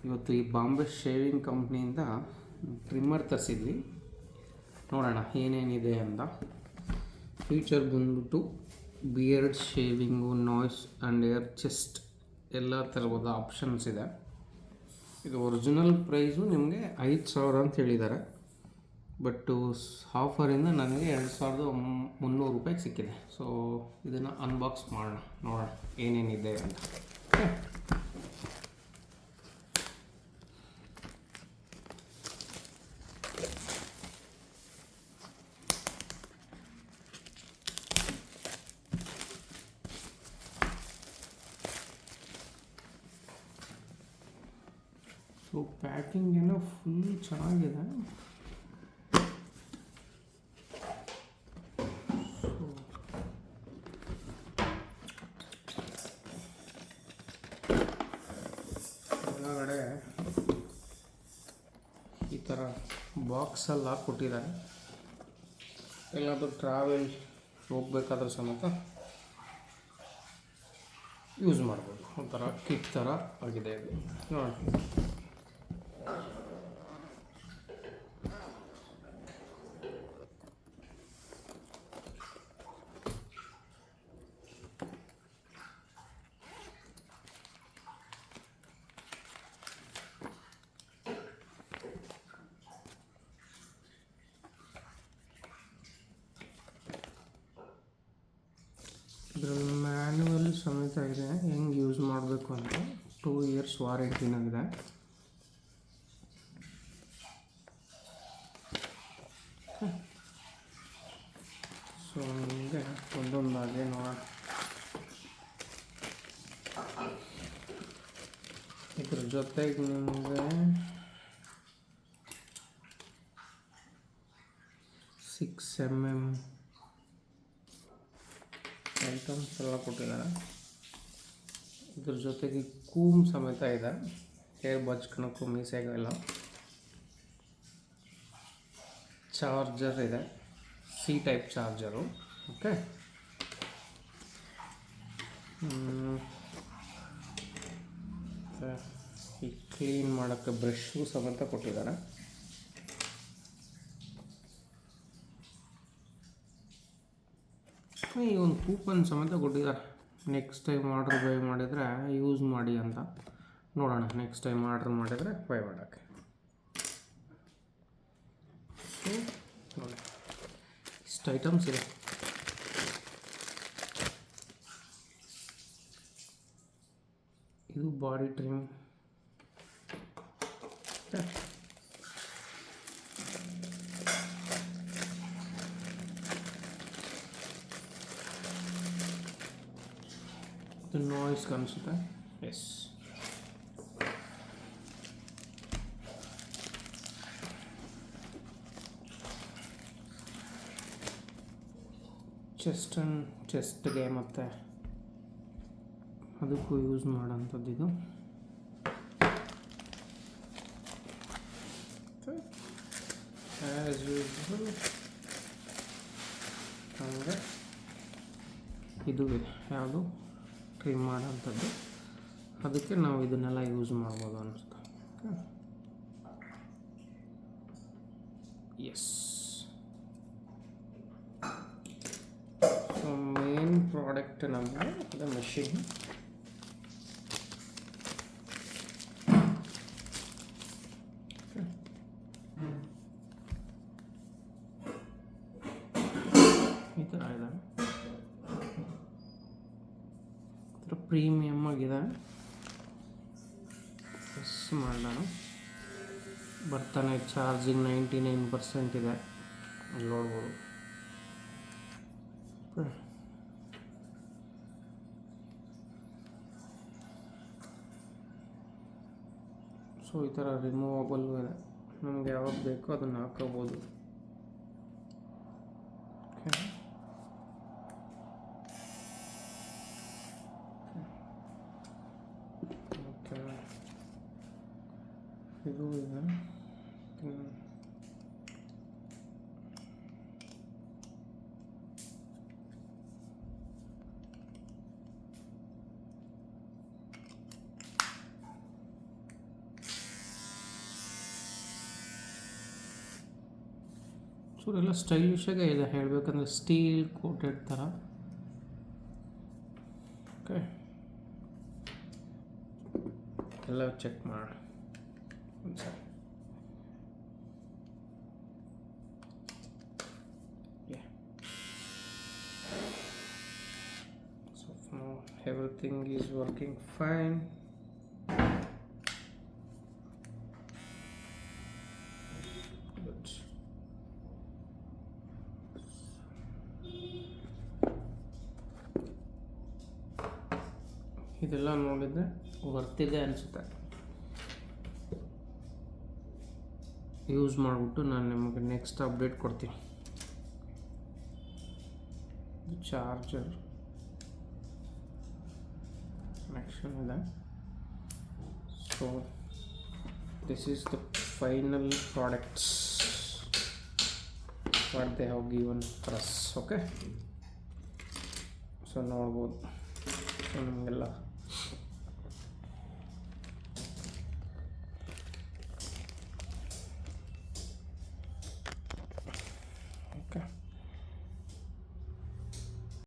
ಇವತ್ತು ಈ Bombay shaving ಕಂಪ್ನಿಯಿಂದ trimmer ತರಿಸಿದ್ವಿ. ನೋಡೋಣ ಏನೇನಿದೆ ಅಂತ. ಫೀಚರ್ ಬಂದ್ಬಿಟ್ಟು beard shaving, noise and air chest ಎಲ್ಲ ಥರದ ಆಪ್ಷನ್ಸ್ ಇದೆ. ಇದು ಒರಿಜಿನಲ್ ಪ್ರೈಸು ನಿಮಗೆ 5,000 ಅಂತ ಹೇಳಿದ್ದಾರೆ. ಬಟ್ಟು ಆಫರಿಂದ ನನಗೆ 2,300 ರೂಪಾಯಿಗೆ ಸಿಕ್ಕಿದೆ. ಸೊ ಇದನ್ನು ಅನ್ಬಾಕ್ಸ್ ಮಾಡೋಣ, ನೋಡೋಣ ಏನೇನಿದೆ ಅಂತ. ಸೊ ಪ್ಯಾಕಿಂಗ್ ಏನೋ ಫುಲ್ ಚೆನ್ನಾಗಿದೆ. ಒಳಗಡೆ ಈ ಥರ ಬಾಕ್ಸಲ್ಲಿ ಹಾಕ್ಕೊಟ್ಟಿದ್ದಾರೆ. ಎಲ್ಲಾದರೂ ಟ್ರಾವೆಲ್ ಹೋಗ್ಬೇಕಾದ್ರೂ ಸಮೇತ ಯೂಸ್ ಮಾಡ್ಬೋದು. ಒಂಥರ ಕಿಟ್ ಥರ ಆಗಿದೆ ಇದು. ನೋಡಿ, ಇದರಲ್ಲಿ ಮ್ಯಾನ್ಯುವಲ್ ಸಮೇತ ಇದೆ, ಹೆಂಗೆ ಯೂಸ್ ಮಾಡಬೇಕು ಅಂತ. 2 years ವಾರಂಟಿನಾಗಿದೆ. ಸೊ ನಿಮಗೆ ಒಂದೊಂದಾಗಿ ನೋಡೋಣ. ಇದ್ರ ಜೊತೆಗೆ ನಿಮಗೆ 6mm ಐಟಮ್ಸ್ ಎಲ್ಲ ಕೊಟ್ಟಿದ್ದಾರೆ. ಇದ್ರ ಜೊತೆಗೆ ಕೂಮ್ ಸಮೇತ ಇದೆ, ಹೇರ್ ಬಚ್ಕೊಳಕ್ಕೂ ಮೀಸೆಗೆಲ್ಲ. ಚಾರ್ಜರ್ ಇದೆ, ಸಿ ಟೈಪ್ ಚಾರ್ಜರು. ಓಕೆ, ಈ ಕ್ಲೀನ್ ಮಾಡೋಕ್ಕೆ ಬ್ರಷು ಸಮೇತ ಕೊಟ್ಟಿದ್ದಾರೆ. ಈ ಒಂದು ಕೂಪನ್ ಸಮೇತ ಕೊಟ್ಟಿದ್ದಾರೆ. ನೆಕ್ಸ್ಟ್ ಟೈಮ್ ಆರ್ಡ್ರ್ ಬೈ ಮಾಡಿದರೆ ಯೂಸ್ ಮಾಡಿ ಅಂತ. ನೋಡೋಣ, ನೆಕ್ಸ್ಟ್ ಟೈಮ್ ಆರ್ಡ್ರ್ ಮಾಡಿದರೆ ಬೈ ಮಾಡೋಕ್ಕೆ. ಸೊ ನೋಡಿ, ಇಷ್ಟು ಐಟಮ್ಸ್ ಇದೆ. ಇದು ಬಾಡಿ ಟ್ರಿಮ್. ಇದು ನಾಯ್ಸ್ ಕಾಣಿಸುತ್ತೆ. ಎಸ್, ಚೆಸ್ಟ್ಗೆ ಮತ್ತು ಅದಕ್ಕೂ ಯೂಸ್ ಮಾಡೋಂಥದ್ದು ಇದು. ಆ್ಯಸ್ ಯೂಸ್ವಲ್ ಹಂಗೆ ಇದು ಇದೆ, ಯಾವುದು ಟ್ರಿಮ್ ಮಾಡೋಂಥದ್ದು. ಅದಕ್ಕೆ ನಾವು ಇದನ್ನೆಲ್ಲ ಯೂಸ್ ಮಾಡ್ಬೋದು ಅನಿಸುತ್ತೆ. ಎಸ್, ಸೊ ಮೇನ್ ಪ್ರಾಡಕ್ಟ್ ನಮಗೆ ಅದು ಮೆಷಿನ್. ಈ ಥರ ಇದೆ, ಪ್ರೀಮಿಯಮ್ ಆಗಿದೆ. ಎಸ್ ಮಾಡೋಣ. ಬರ್ತಾನೆ ಚಾರ್ಜಿಂಗ್ 99% ಇದೆ, ಅಲ್ಲಿ ನೋಡ್ಬೋದು. ಸೊ ಈ ಥರ ರಿಮೂವಬಲ್ಲು ಇದೆ, ನಮಗೆ ಯಾವಾಗ ಬೇಕೋ ಅದನ್ನು ಹಾಕೋಬೋದು. ಇದು ಇದೆ. ಒಂಚೂರೆಲ್ಲ ಸ್ಟೈಲಿಶಾಗೇ ಇದೆ ಹೇಳಬೇಕಂದ್ರೆ, ಸ್ಟೀಲ್ ಕೋಟೆಡ್ ಥರ. ಓಕೆ, ಎಲ್ಲ ಚೆಕ್ ಮಾಡೋಣ ಒಂದ್ಸರಿ. So now everything is working fine. Good. ಇದೆಲ್ಲ ನೋಡಿದರೆ ವರ್ತಿದೆ ಅನಿಸುತ್ತೆ. ಯೂಸ್ ಮಾಡಿಬಿಟ್ಟು ನಾನು ನಿಮಗೆ ನೆಕ್ಸ್ಟ್ ಅಪ್ಡೇಟ್ ಕೊಡ್ತೀನಿ. ಚಾರ್ಜರ್ ಕನೆಕ್ಷನ್ ಇದೆ. So this is the final products what they have given fur us. Okay, so ನೋಡ್ಬೋದು. ಸೊ ನಿಮಗೆಲ್ಲ